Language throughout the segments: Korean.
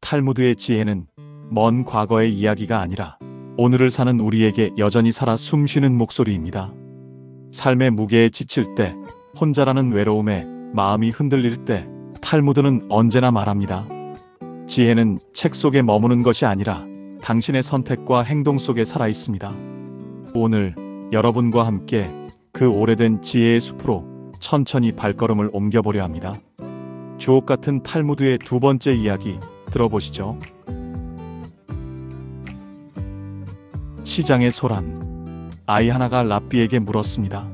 탈무드의 지혜는 먼 과거의 이야기가 아니라 오늘을 사는 우리에게 여전히 살아 숨쉬는 목소리입니다. 삶의 무게에 지칠 때, 혼자라는 외로움에 마음이 흔들릴 때 탈무드는 언제나 말합니다. 지혜는 책 속에 머무는 것이 아니라 당신의 선택과 행동 속에 살아 있습니다. 오늘 여러분과 함께 그 오래된 지혜의 숲으로 천천히 발걸음을 옮겨보려 합니다. 주옥 같은 탈무드의 두 번째 이야기 들어보시죠. 시장의 소란. 아이 하나가 랍비에게 물었습니다.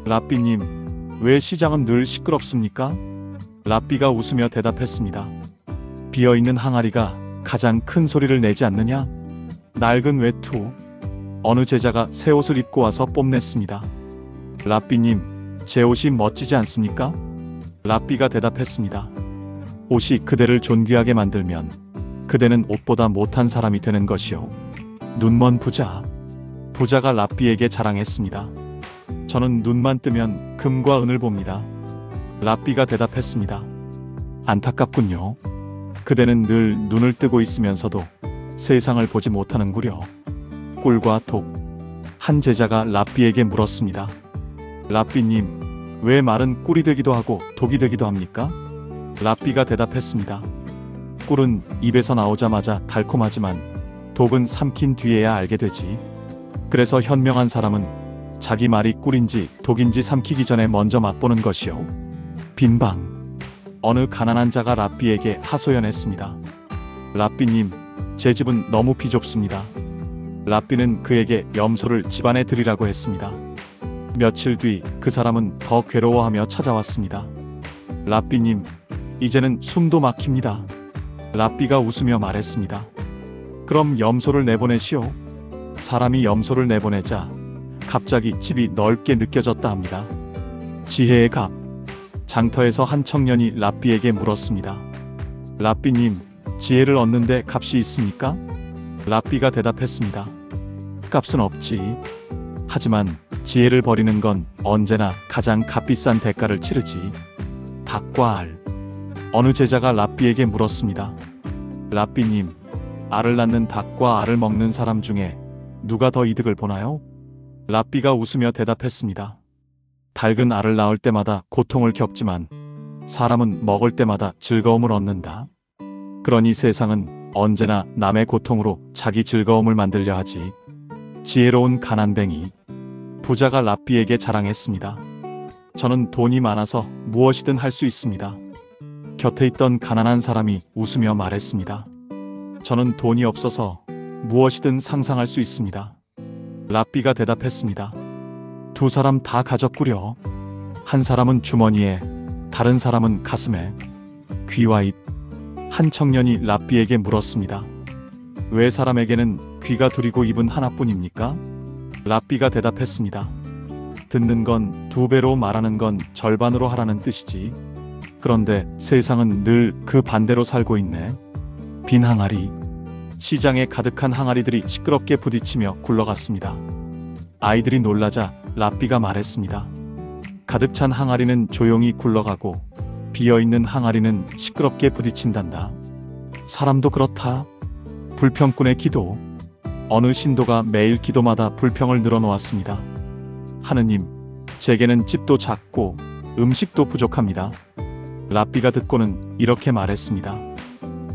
랍비님, 왜 시장은 늘 시끄럽습니까? 랍비가 웃으며 대답했습니다. 비어있는 항아리가 가장 큰 소리를 내지 않느냐? 낡은 외투. 어느 제자가 새 옷을 입고 와서 뽐냈습니다. 랍비님, 제 옷이 멋지지 않습니까? 랍비가 대답했습니다. 옷이 그대를 존귀하게 만들면 그대는 옷보다 못한 사람이 되는 것이요. 눈먼 부자. 부자가 랍비에게 자랑했습니다. 저는 눈만 뜨면 금과 은을 봅니다. 랍비가 대답했습니다. 안타깝군요. 그대는 늘 눈을 뜨고 있으면서도 세상을 보지 못하는구려. 꿀과 독. 한 제자가 랍비에게 물었습니다. 랍비님, 왜 말은 꿀이 되기도 하고 독이 되기도 합니까? 랍비가 대답했습니다. 꿀은 입에서 나오자마자 달콤하지만 독은 삼킨 뒤에야 알게 되지. 그래서 현명한 사람은 자기 말이 꿀인지 독인지 삼키기 전에 먼저 맛보는 것이요. 빈방. 어느 가난한 자가 랍비에게 하소연했습니다. 랍비님, 제 집은 너무 비좁습니다. 랍비는 그에게 염소를 집안에 들이라고 했습니다. 며칠 뒤 그 사람은 더 괴로워하며 찾아왔습니다. 랍비님, 이제는 숨도 막힙니다. 랍비가 웃으며 말했습니다. 그럼 염소를 내보내시오. 사람이 염소를 내보내자 갑자기 집이 넓게 느껴졌다 합니다. 지혜의 값. 장터에서 한 청년이 랍비에게 물었습니다. 랍비님, 지혜를 얻는데 값이 있습니까? 랍비가 대답했습니다. 값은 없지. 하지만 지혜를 버리는 건 언제나 가장 값비싼 대가를 치르지. 닭과 알. 어느 제자가 랍비에게 물었습니다. 랍비님, 알을 낳는 닭과 알을 먹는 사람 중에 누가 더 이득을 보나요? 랍비가 웃으며 대답했습니다. 닭은 알을 낳을 때마다 고통을 겪지만 사람은 먹을 때마다 즐거움을 얻는다. 그러니 세상은 언제나 남의 고통으로 자기 즐거움을 만들려 하지. 지혜로운 가난뱅이. 부자가 랍비에게 자랑했습니다. 저는 돈이 많아서 무엇이든 할 수 있습니다. 곁에 있던 가난한 사람이 웃으며 말했습니다. 저는 돈이 없어서 무엇이든 상상할 수 있습니다. 랍비가 대답했습니다. 두 사람 다 가졌구려. 한 사람은 주머니에, 다른 사람은 가슴에. 귀와 입. 한 청년이 랍비에게 물었습니다. 왜 사람에게는 귀가 둘이고 입은 하나뿐입니까? 랍비가 대답했습니다. 듣는 건 두 배로, 말하는 건 절반으로 하라는 뜻이지. 그런데 세상은 늘 그 반대로 살고 있네. 빈 항아리. 시장에 가득한 항아리들이 시끄럽게 부딪히며 굴러갔습니다. 아이들이 놀라자 랍비가 말했습니다. 가득 찬 항아리는 조용히 굴러가고 비어있는 항아리는 시끄럽게 부딪힌단다. 사람도 그렇다. 불평꾼의 기도. 어느 신도가 매일 기도마다 불평을 늘어놓았습니다. 하느님, 제게는 집도 작고 음식도 부족합니다. 랍비가 듣고는 이렇게 말했습니다.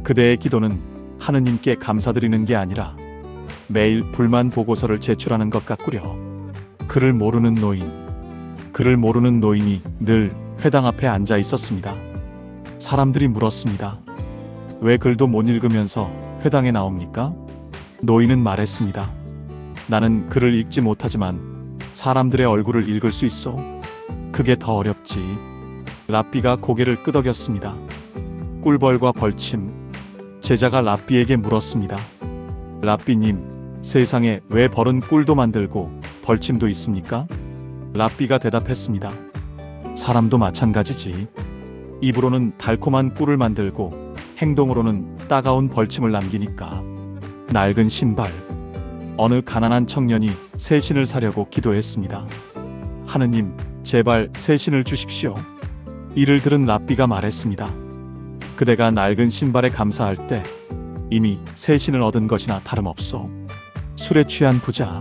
그대의 기도는 하느님께 감사드리는 게 아니라 매일 불만 보고서를 제출하는 것 같구려. 글을 모르는 노인. 글을 모르는 노인이 늘 회당 앞에 앉아 있었습니다. 사람들이 물었습니다. 왜 글도 못 읽으면서 회당에 나옵니까? 노인은 말했습니다. 나는 글을 읽지 못하지만 사람들의 얼굴을 읽을 수 있어. 그게 더 어렵지. 랍비가 고개를 끄덕였습니다. 꿀벌과 벌침. 제자가 랍비에게 물었습니다. 랍비님, 세상에 왜 벌은 꿀도 만들고 벌침도 있습니까? 랍비가 대답했습니다. 사람도 마찬가지지. 입으로는 달콤한 꿀을 만들고 행동으로는 따가운 벌침을 남기니까. 낡은 신발. 어느 가난한 청년이 새 신을 사려고 기도했습니다. 하느님, 제발 새 신을 주십시오. 이를 들은 랍비가 말했습니다. 그대가 낡은 신발에 감사할 때 이미 새 신을 얻은 것이나 다름없소. 술에 취한 부자.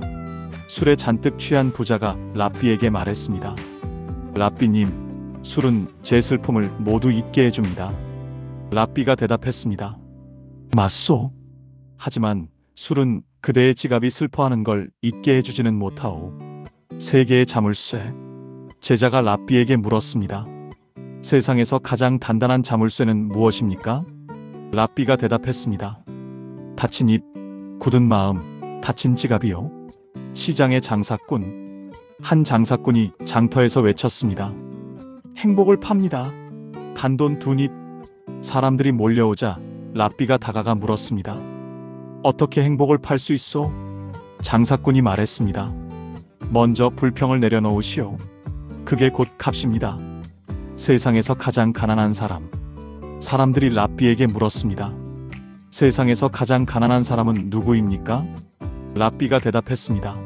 술에 잔뜩 취한 부자가 랍비에게 말했습니다. 랍비님, 술은 제 슬픔을 모두 잊게 해줍니다. 랍비가 대답했습니다. 맞소. 하지만 술은 그대의 지갑이 슬퍼하는 걸 잊게 해주지는 못하오. 세 개의 자물쇠. 제자가 랍비에게 물었습니다. 세상에서 가장 단단한 자물쇠는 무엇입니까? 랍비가 대답했습니다. 다친 입, 굳은 마음, 다친 지갑이요. 시장의 장사꾼. 한 장사꾼이 장터에서 외쳤습니다. 행복을 팝니다. 단돈 2닙. 사람들이 몰려오자 랍비가 다가가 물었습니다. 어떻게 행복을 팔 수 있소? 장사꾼이 말했습니다. 먼저 불평을 내려놓으시오. 그게 곧 값입니다. 세상에서 가장 가난한 사람. 사람들이 랍비에게 물었습니다. 세상에서 가장 가난한 사람은 누구입니까? 랍비가 대답했습니다.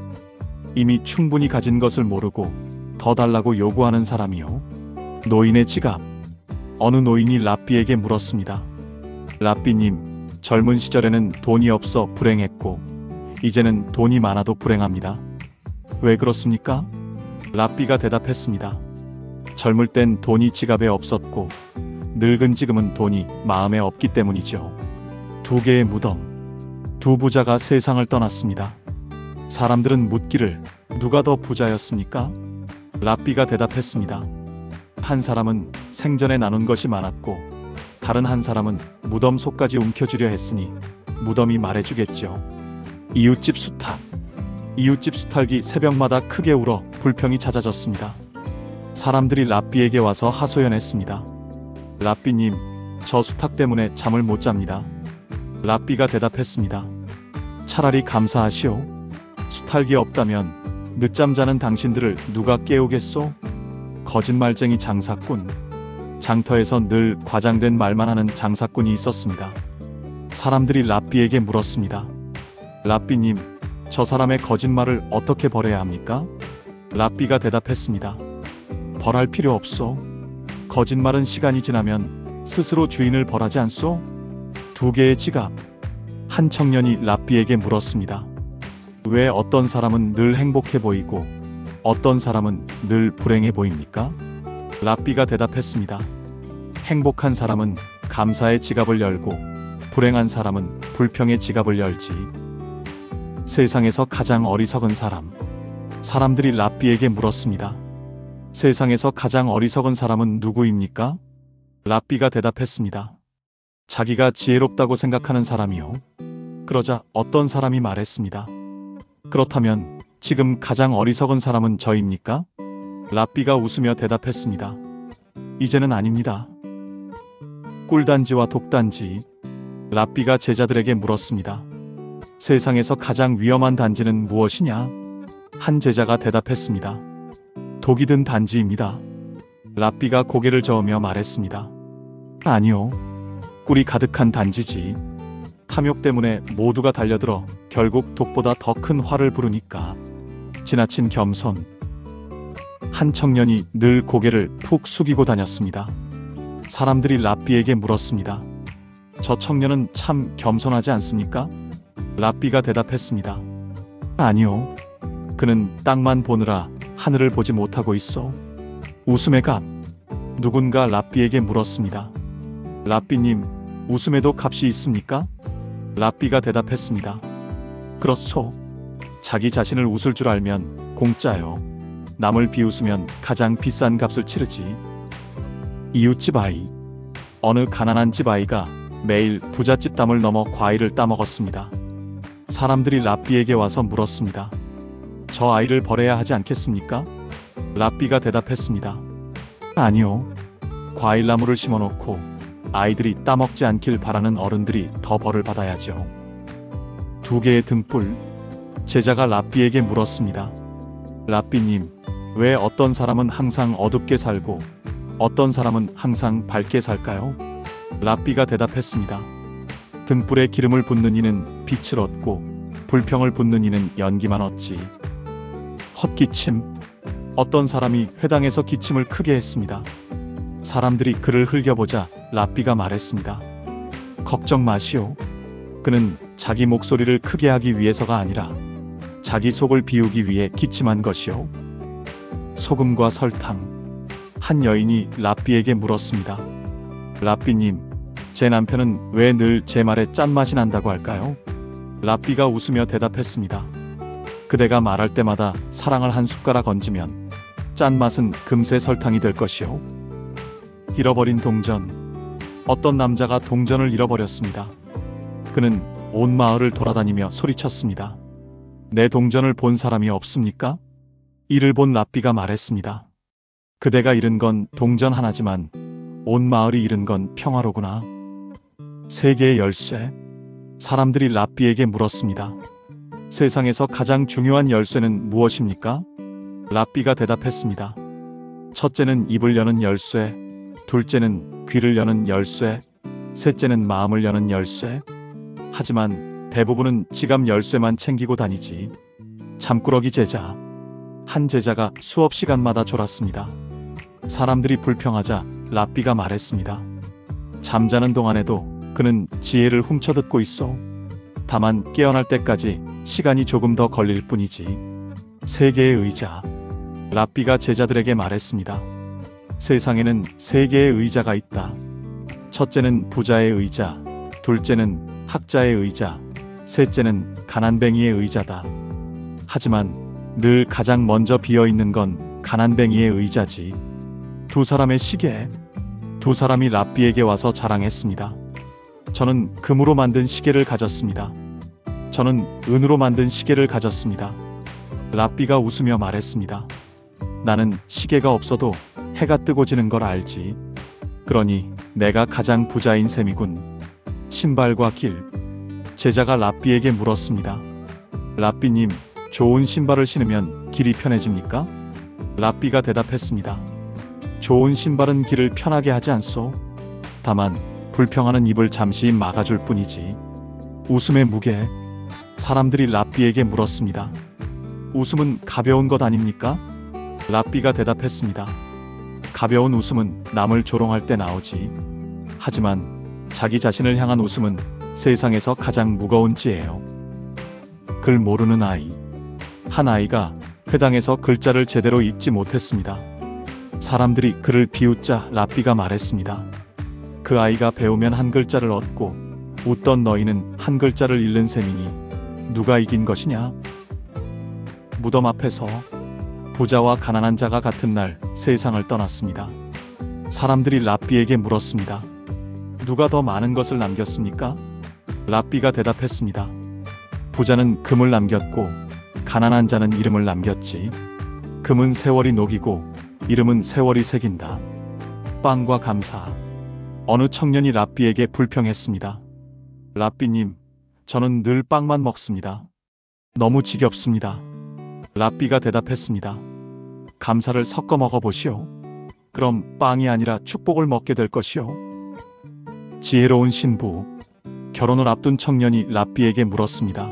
이미 충분히 가진 것을 모르고 더 달라고 요구하는 사람이요. 노인의 지갑. 어느 노인이 랍비에게 물었습니다. 랍비님, 젊은 시절에는 돈이 없어 불행했고 이제는 돈이 많아도 불행합니다. 왜 그렇습니까? 랍비가 대답했습니다. 젊을 땐 돈이 지갑에 없었고 늙은 지금은 돈이 마음에 없기 때문이죠. 2개의 무덤. 2 부자가 세상을 떠났습니다. 사람들은 묻기를 누가 더 부자였습니까? 랍비가 대답했습니다. 한 사람은 생전에 나눈 것이 많았고 다른 한 사람은 무덤 속까지 움켜쥐려 했으니 무덤이 말해주겠죠. 이웃집 수탉. 이웃집 수탉이 새벽마다 크게 울어 불평이 잦아졌습니다. 사람들이 랍비에게 와서 하소연했습니다. 랍비님, 저 수탉 때문에 잠을 못 잡니다. 랍비가 대답했습니다. 차라리 감사하시오. 수탉이 없다면 늦잠 자는 당신들을 누가 깨우겠소? 거짓말쟁이 장사꾼. 장터에서 늘 과장된 말만 하는 장사꾼이 있었습니다. 사람들이 랍비에게 물었습니다. 랍비님, 저 사람의 거짓말을 어떻게 벌해야 합니까? 랍비가 대답했습니다. 벌할 필요 없소. 거짓말은 시간이 지나면 스스로 주인을 벌하지 않소? 2개의 지갑. 한 청년이 랍비에게 물었습니다. 왜 어떤 사람은 늘 행복해 보이고 어떤 사람은 늘 불행해 보입니까? 랍비가 대답했습니다. 행복한 사람은 감사의 지갑을 열고 불행한 사람은 불평의 지갑을 열지. 세상에서 가장 어리석은 사람. 사람들이 랍비에게 물었습니다. 세상에서 가장 어리석은 사람은 누구입니까? 랍비가 대답했습니다. 자기가 지혜롭다고 생각하는 사람이요. 그러자 어떤 사람이 말했습니다. 그렇다면 지금 가장 어리석은 사람은 저입니까? 랍비가 웃으며 대답했습니다. 이제는 아닙니다. 꿀단지와 독단지. 랍비가 제자들에게 물었습니다. 세상에서 가장 위험한 단지는 무엇이냐? 한 제자가 대답했습니다. 독이 든 단지입니다. 랍비가 고개를 저으며 말했습니다. 아니요. 꿀이 가득한 단지지. 탐욕 때문에 모두가 달려들어 결국 독보다 더 큰 화를 부르니까. 지나친 겸손. 한 청년이 늘 고개를 푹 숙이고 다녔습니다. 사람들이 랍비에게 물었습니다. 저 청년은 참 겸손하지 않습니까? 랍비가 대답했습니다. 아니요. 그는 땅만 보느라 하늘을 보지 못하고 있어. 웃음의 값. 누군가 랍비에게 물었습니다. 랍비님, 웃음에도 값이 있습니까? 랍비가 대답했습니다. 그렇소. 자기 자신을 웃을 줄 알면 공짜요. 남을 비웃으면 가장 비싼 값을 치르지. 이웃집 아이. 어느 가난한 집 아이가 매일 부잣집 담을 넘어 과일을 따먹었습니다. 사람들이 랍비에게 와서 물었습니다. 저 아이를 벌해야 하지 않겠습니까? 랍비가 대답했습니다. 아니요. 과일나무를 심어놓고 아이들이 따먹지 않길 바라는 어른들이 더 벌을 받아야죠. 2개의 등불. 제자가 랍비에게 물었습니다. 랍비님, 왜 어떤 사람은 항상 어둡게 살고 어떤 사람은 항상 밝게 살까요? 랍비가 대답했습니다. 등불에 기름을 붓는 이는 빛을 얻고 불평을 붓는 이는 연기만 얻지. 헛기침. 어떤 사람이 회당에서 기침을 크게 했습니다. 사람들이 그를 흘겨보자 랍비가 말했습니다. 걱정 마시오. 그는 자기 목소리를 크게 하기 위해서가 아니라 자기 속을 비우기 위해 기침한 것이오. 소금과 설탕. 한 여인이 랍비에게 물었습니다. 랍비님, 제 남편은 왜 늘 제 말에 짠맛이 난다고 할까요? 랍비가 웃으며 대답했습니다. 그대가 말할 때마다 사랑을 한 숟가락 얹으면 짠맛은 금세 설탕이 될 것이오. 잃어버린 동전. 어떤 남자가 동전을 잃어버렸습니다. 그는 온 마을을 돌아다니며 소리쳤습니다. 내 동전을 본 사람이 없습니까? 이를 본 랍비가 말했습니다. 그대가 잃은 건 동전 하나지만 온 마을이 잃은 건 평화로구나. 세계의 열쇠. 사람들이 랍비에게 물었습니다. 세상에서 가장 중요한 열쇠는 무엇입니까? 랍비가 대답했습니다. 첫째는 입을 여는 열쇠, 둘째는 귀를 여는 열쇠, 셋째는 마음을 여는 열쇠. 하지만 대부분은 지갑 열쇠만 챙기고 다니지. 잠꾸러기 제자. 한 제자가 수업 시간마다 졸았습니다. 사람들이 불평하자 랍비가 말했습니다. 잠자는 동안에도 그는 지혜를 훔쳐듣고 있어. 다만 깨어날 때까지 시간이 조금 더 걸릴 뿐이지. 세계의 의자. 랍비가 제자들에게 말했습니다. 세상에는 세 개의 의자가 있다. 첫째는 부자의 의자, 둘째는 학자의 의자, 셋째는 가난뱅이의 의자다. 하지만 늘 가장 먼저 비어있는 건 가난뱅이의 의자지. 두 사람의 시계. 두 사람이 랍비에게 와서 자랑했습니다. 저는 금으로 만든 시계를 가졌습니다. 저는 은으로 만든 시계를 가졌습니다. 랍비가 웃으며 말했습니다. 나는 시계가 없어도 해가 뜨고 지는 걸 알지. 그러니 내가 가장 부자인 셈이군. 신발과 길. 제자가 랍비에게 물었습니다. 랍비님, 좋은 신발을 신으면 길이 편해집니까? 랍비가 대답했습니다. 좋은 신발은 길을 편하게 하지 않소. 다만 불평하는 입을 잠시 막아줄 뿐이지. 웃음의 무게. 사람들이 랍비에게 물었습니다. 웃음은 가벼운 것 아닙니까? 랍비가 대답했습니다. 가벼운 웃음은 남을 조롱할 때 나오지. 하지만 자기 자신을 향한 웃음은 세상에서 가장 무거운 지예요. 글 모르는 아이. 한 아이가 회당에서 글자를 제대로 읽지 못했습니다. 사람들이 그를 비웃자 랍비가 말했습니다. 그 아이가 배우면 한 글자를 얻고 웃던 너희는 한 글자를 잃는 셈이니 누가 이긴 것이냐? 무덤 앞에서 부자와 가난한 자가 같은 날 세상을 떠났습니다. 사람들이 랍비에게 물었습니다. 누가 더 많은 것을 남겼습니까? 랍비가 대답했습니다. 부자는 금을 남겼고 가난한 자는 이름을 남겼지. 금은 세월이 녹이고 이름은 세월이 새긴다. 빵과 감사. 어느 청년이 랍비에게 불평했습니다. 랍비님, 저는 늘 빵만 먹습니다. 너무 지겹습니다. 랍비가 대답했습니다. 감사를 섞어 먹어보시오. 그럼 빵이 아니라 축복을 먹게 될 것이오. 지혜로운 신부. 결혼을 앞둔 청년이 랍비에게 물었습니다.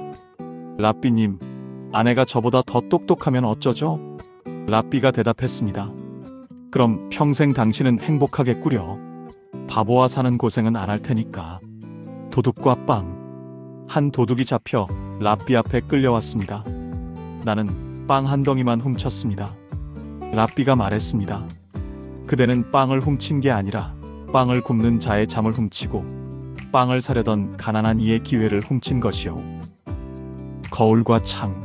랍비님, 아내가 저보다 더 똑똑하면 어쩌죠? 랍비가 대답했습니다. 그럼 평생 당신은 행복하겠구려. 바보와 사는 고생은 안 할 테니까. 도둑과 빵. 한 도둑이 잡혀 랍비 앞에 끌려왔습니다. 나는 빵 한 덩이만 훔쳤습니다. 랍비가 말했습니다. 그대는 빵을 훔친 게 아니라 빵을 굽는 자의 잠을 훔치고 빵을 사려던 가난한 이의 기회를 훔친 것이오. 거울과 창.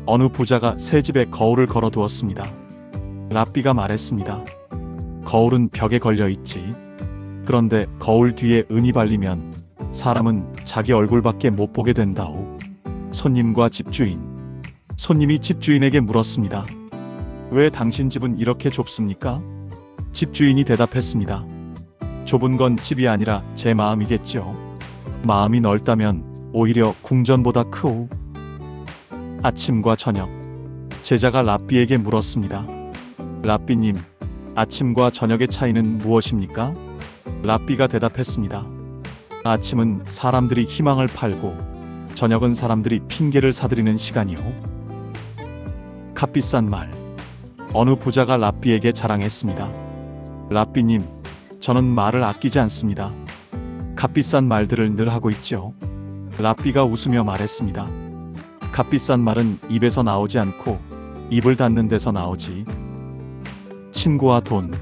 어느 부자가 새 집에 거울을 걸어두었습니다. 랍비가 말했습니다. 거울은 벽에 걸려 있지. 그런데 거울 뒤에 은이 발리면 사람은 자기 얼굴밖에 못 보게 된다오. 손님과 집주인. 손님이 집주인에게 물었습니다. 왜 당신 집은 이렇게 좁습니까? 집주인이 대답했습니다. 좁은 건 집이 아니라 제 마음이겠죠. 마음이 넓다면 오히려 궁전보다 크오. 아침과 저녁. 제자가 랍비에게 물었습니다. 랍비님, 아침과 저녁의 차이는 무엇입니까? 랍비가 대답했습니다. 아침은 사람들이 희망을 팔고 저녁은 사람들이 핑계를 사들이는 시간이오. 값비싼 말. 어느 부자가 랍비에게 자랑했습니다. 랍비님, 저는 말을 아끼지 않습니다. 값비싼 말들을 늘 하고 있죠. 랍비가 웃으며 말했습니다. 값비싼 말은 입에서 나오지 않고 입을 닫는 데서 나오지. 친구와 돈.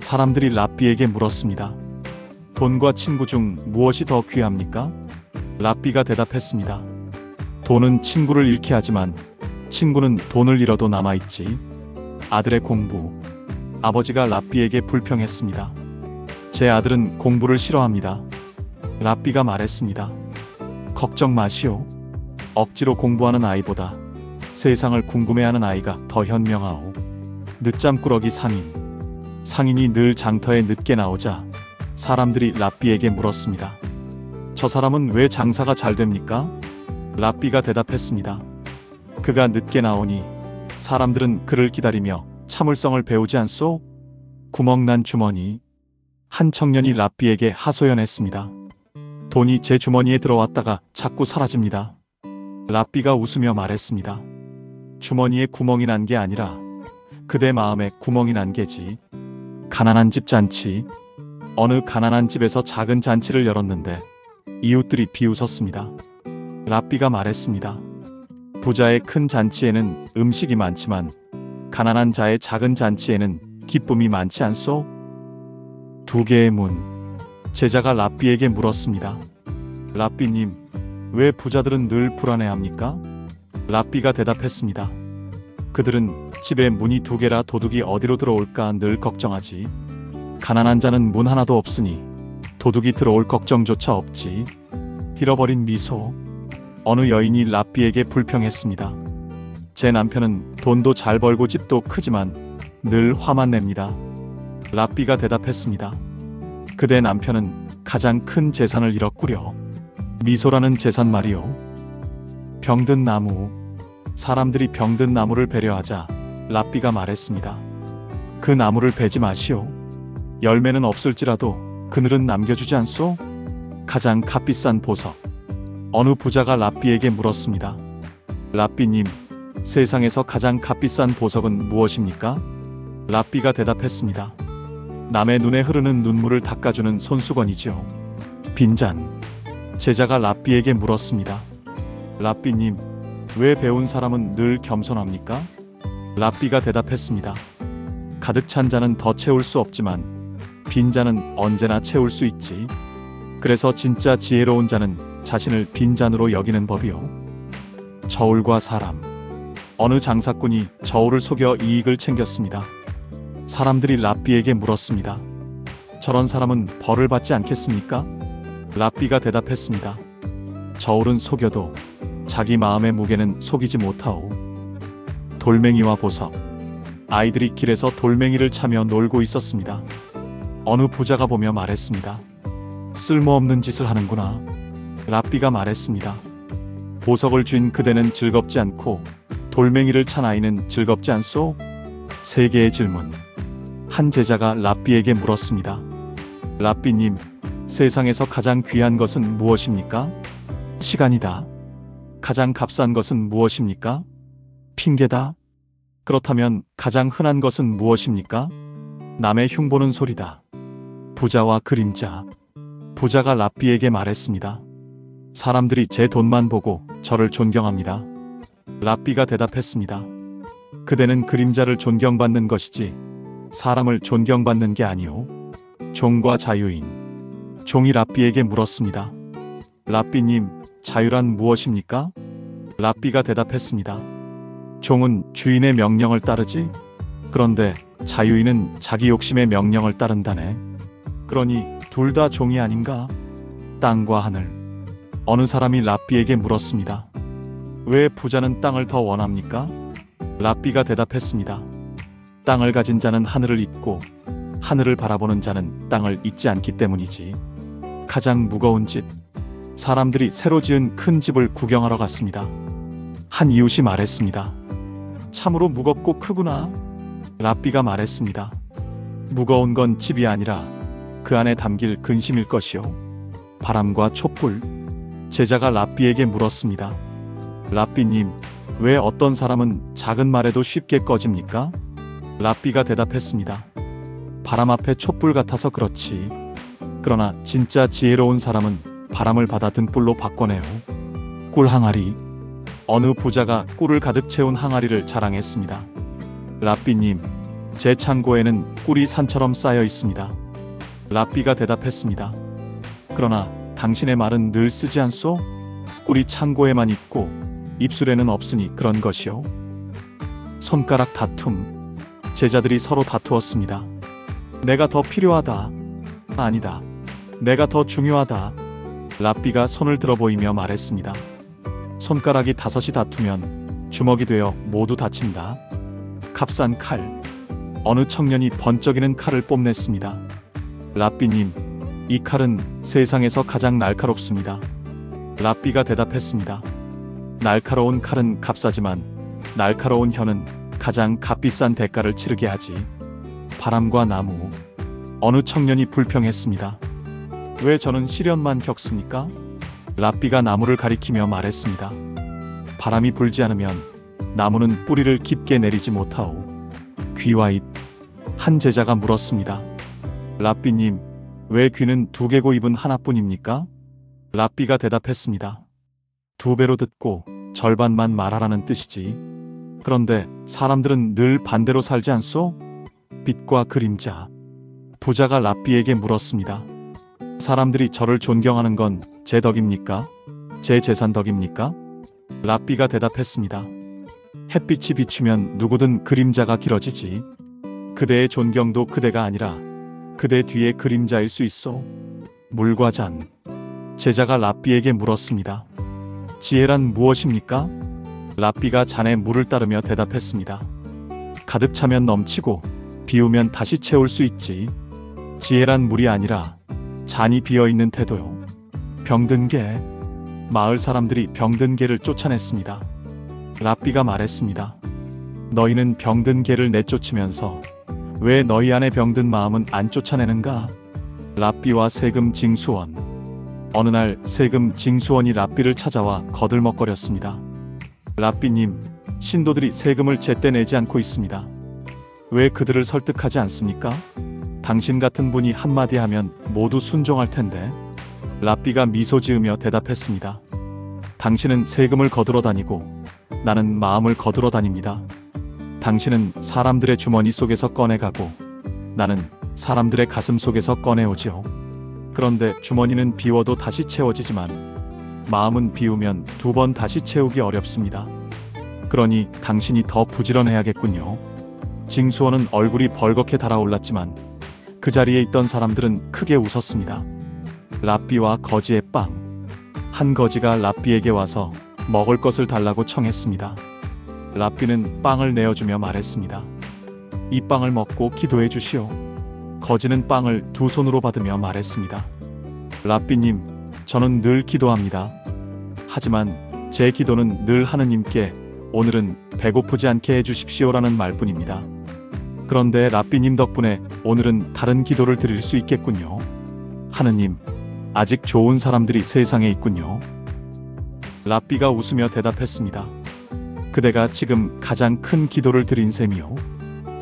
사람들이 랍비에게 물었습니다. 돈과 친구 중 무엇이 더 귀합니까? 랍비가 대답했습니다. 돈은 친구를 잃게 하지만 친구는 돈을 잃어도 남아있지. 아들의 공부. 아버지가 랍비에게 불평했습니다. 제 아들은 공부를 싫어합니다. 랍비가 말했습니다. 걱정 마시오. 억지로 공부하는 아이보다 세상을 궁금해하는 아이가 더 현명하오. 늦잠꾸러기 상인. 상인이 늘 장터에 늦게 나오자 사람들이 랍비에게 물었습니다. 저 사람은 왜 장사가 잘 됩니까? 랍비가 대답했습니다. 그가 늦게 나오니 사람들은 그를 기다리며 참을성을 배우지 않소? 구멍난 주머니. 한 청년이 랍비에게 하소연했습니다. 돈이 제 주머니에 들어왔다가 자꾸 사라집니다. 랍비가 웃으며 말했습니다. 주머니에 구멍이 난 게 아니라 그대 마음에 구멍이 난 게지. 가난한 집 잔치. 어느 가난한 집에서 작은 잔치를 열었는데 이웃들이 비웃었습니다. 랍비가 말했습니다. 부자의 큰 잔치에는 음식이 많지만 가난한 자의 작은 잔치에는 기쁨이 많지 않소? 두 개의 문. 제자가 랍비에게 물었습니다. 랍비님, 왜 부자들은 늘 불안해합니까? 랍비가 대답했습니다. 그들은 집에 문이 두 개라 도둑이 어디로 들어올까 늘 걱정하지. 가난한 자는 문 하나도 없으니 도둑이 들어올 걱정조차 없지. 잃어버린 미소. 어느 여인이 랍비에게 불평했습니다. 제 남편은 돈도 잘 벌고 집도 크지만 늘 화만 냅니다. 랍비가 대답했습니다. 그대 남편은 가장 큰 재산을 잃었구려. 미소라는 재산 말이오. 병든 나무. 사람들이 병든 나무를 배려하자 랍비가 말했습니다. 그 나무를 베지 마시오. 열매는 없을지라도 그늘은 남겨주지 않소? 가장 값비싼 보석. 어느 부자가 랍비에게 물었습니다. 랍비님, 세상에서 가장 값비싼 보석은 무엇입니까? 랍비가 대답했습니다. 남의 눈에 흐르는 눈물을 닦아주는 손수건이죠. 빈잔. 제자가 랍비에게 물었습니다. 랍비님, 왜 배운 사람은 늘 겸손합니까? 랍비가 대답했습니다. 가득 찬 잔은 더 채울 수 없지만 빈잔은 언제나 채울 수 있지. 그래서 진짜 지혜로운 자는 자신을 빈잔으로 여기는 법이요. 저울과 사람. 어느 장사꾼이 저울을 속여 이익을 챙겼습니다. 사람들이 랍비에게 물었습니다. 저런 사람은 벌을 받지 않겠습니까? 랍비가 대답했습니다. 저울은 속여도 자기 마음의 무게는 속이지 못하오. 돌멩이와 보석. 아이들이 길에서 돌멩이를 차며 놀고 있었습니다. 어느 부자가 보며 말했습니다. 쓸모없는 짓을 하는구나. 랍비가 말했습니다. 보석을 쥔 그대는 즐겁지 않고 돌멩이를 찬 아이는 즐겁지 않소? 세 개의 질문. 한 제자가 랍비에게 물었습니다. 랍비님, 세상에서 가장 귀한 것은 무엇입니까? 시간이다. 가장 값싼 것은 무엇입니까? 핑계다. 그렇다면 가장 흔한 것은 무엇입니까? 남의 흉보는 소리다. 부자와 그림자. 부자가 랍비에게 말했습니다. 사람들이 제 돈만 보고 저를 존경합니다. 랍비가 대답했습니다. 그대는 그림자를 존경받는 것이지 사람을 존경받는 게 아니오. 종과 자유인. 종이 랍비에게 물었습니다. 랍비님, 자유란 무엇입니까? 랍비가 대답했습니다. 종은 주인의 명령을 따르지. 그런데 자유인은 자기 욕심의 명령을 따른다네. 그러니 둘 다 종이 아닌가? 땅과 하늘. 어느 사람이 랍비에게 물었습니다. 왜 부자는 땅을 더 원합니까? 랍비가 대답했습니다. 땅을 가진 자는 하늘을 잊고 하늘을 바라보는 자는 땅을 잊지 않기 때문이지. 가장 무거운 집. 사람들이 새로 지은 큰 집을 구경하러 갔습니다. 한 이웃이 말했습니다. 참으로 무겁고 크구나. 랍비가 말했습니다. 무거운 건 집이 아니라 그 안에 담길 근심일 것이요. 바람과 촛불. 제자가 랍비에게 물었습니다. 랍비님, 왜 어떤 사람은 작은 말에도 쉽게 꺼집니까? 랍비가 대답했습니다. 바람 앞에 촛불 같아서 그렇지. 그러나 진짜 지혜로운 사람은 바람을 받아 등불로 바꿔내요. 꿀 항아리. 어느 부자가 꿀을 가득 채운 항아리를 자랑했습니다. 라삐님, 제 창고에는 꿀이 산처럼 쌓여 있습니다. 라삐가 대답했습니다. 그러나 당신의 말은 늘 쓰지 않소? 꿀이 창고에만 있고 입술에는 없으니 그런 것이요. 손가락 다툼. 제자들이 서로 다투었습니다. 내가 더 필요하다. 아니다. 내가 더 중요하다. 라삐가 손을 들어 보이며 말했습니다. 손가락이 5이 다투면 주먹이 되어 모두 다친다. 값싼 칼. 어느 청년이 번쩍이는 칼을 뽐냈습니다. 라삐님, 이 칼은 세상에서 가장 날카롭습니다. 라삐가 대답했습니다. 날카로운 칼은 값싸지만 날카로운 혀는 가장 값비싼 대가를 치르게 하지. 바람과 나무. 어느 청년이 불평했습니다. 왜 저는 시련만 겪습니까? 라삐가 나무를 가리키며 말했습니다. 바람이 불지 않으면 나무는 뿌리를 깊게 내리지 못하오. 귀와 입. 한 제자가 물었습니다. 라삐님, 왜 귀는 2개고 입은 하나뿐입니까? 라삐가 대답했습니다. 2배로 듣고 절반만 말하라는 뜻이지. 그런데 사람들은 늘 반대로 살지 않소? 빛과 그림자. 부자가 라삐에게 물었습니다. 사람들이 저를 존경하는 건 제 덕입니까? 제 재산 덕입니까? 라삐가 대답했습니다. 햇빛이 비추면 누구든 그림자가 길어지지. 그대의 존경도 그대가 아니라 그대 뒤에 그림자일 수 있어. 물과 잔. 제자가 라삐에게 물었습니다. 지혜란 무엇입니까? 라삐가 잔에 물을 따르며 대답했습니다. 가득 차면 넘치고 비우면 다시 채울 수 있지. 지혜란 물이 아니라 잔이 비어있는 태도요. 병든 개. 마을 사람들이 병든 개를 쫓아냈습니다. 라삐가 말했습니다. 너희는 병든 개를 내쫓으면서 왜 너희 안에 병든 마음은 안 쫓아내는가? 라삐와 세금 징수원. 어느 날 세금 징수원이 라삐를 찾아와 거들먹거렸습니다. 라삐님, 신도들이 세금을 제때 내지 않고 있습니다. 왜 그들을 설득하지 않습니까? 당신 같은 분이 한마디 하면 모두 순종할 텐데. 라삐가 미소 지으며 대답했습니다. 당신은 세금을 거두러 다니고 나는 마음을 거두러 다닙니다. 당신은 사람들의 주머니 속에서 꺼내가고 나는 사람들의 가슴 속에서 꺼내오지요. 그런데 주머니는 비워도 다시 채워지지만 마음은 비우면 2번 다시 채우기 어렵습니다. 그러니 당신이 더 부지런해야겠군요. 징수원은 얼굴이 벌겋게 달아올랐지만 그 자리에 있던 사람들은 크게 웃었습니다. 라삐와 거지의 빵. 한 거지가 라삐에게 와서 먹을 것을 달라고 청했습니다. 라삐는 빵을 내어주며 말했습니다. 이 빵을 먹고 기도해 주시오. 거지는 빵을 2손으로 받으며 말했습니다. 라삐님, 저는 늘 기도합니다. 하지만 제 기도는 늘 하느님께 오늘은 배고프지 않게 해주십시오라는 말뿐입니다. 그런데 라삐님 덕분에 오늘은 다른 기도를 드릴 수 있겠군요. 하느님, 아직 좋은 사람들이 세상에 있군요. 라삐가 웃으며 대답했습니다. 그대가 지금 가장 큰 기도를 드린 셈이요.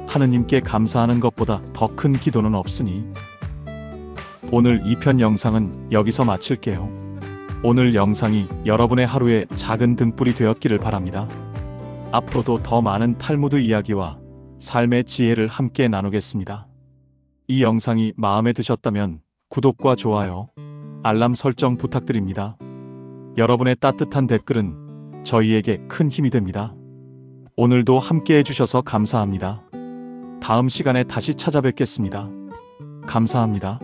하느님께 감사하는 것보다 더 큰 기도는 없으니. 오늘 2편 영상은 여기서 마칠게요. 오늘 영상이 여러분의 하루에 작은 등불이 되었기를 바랍니다. 앞으로도 더 많은 탈무드 이야기와 삶의 지혜를 함께 나누겠습니다. 이 영상이 마음에 드셨다면 구독과 좋아요, 알람 설정 부탁드립니다. 여러분의 따뜻한 댓글은 저희에게 큰 힘이 됩니다. 오늘도 함께 해주셔서 감사합니다. 다음 시간에 다시 찾아뵙겠습니다. 감사합니다.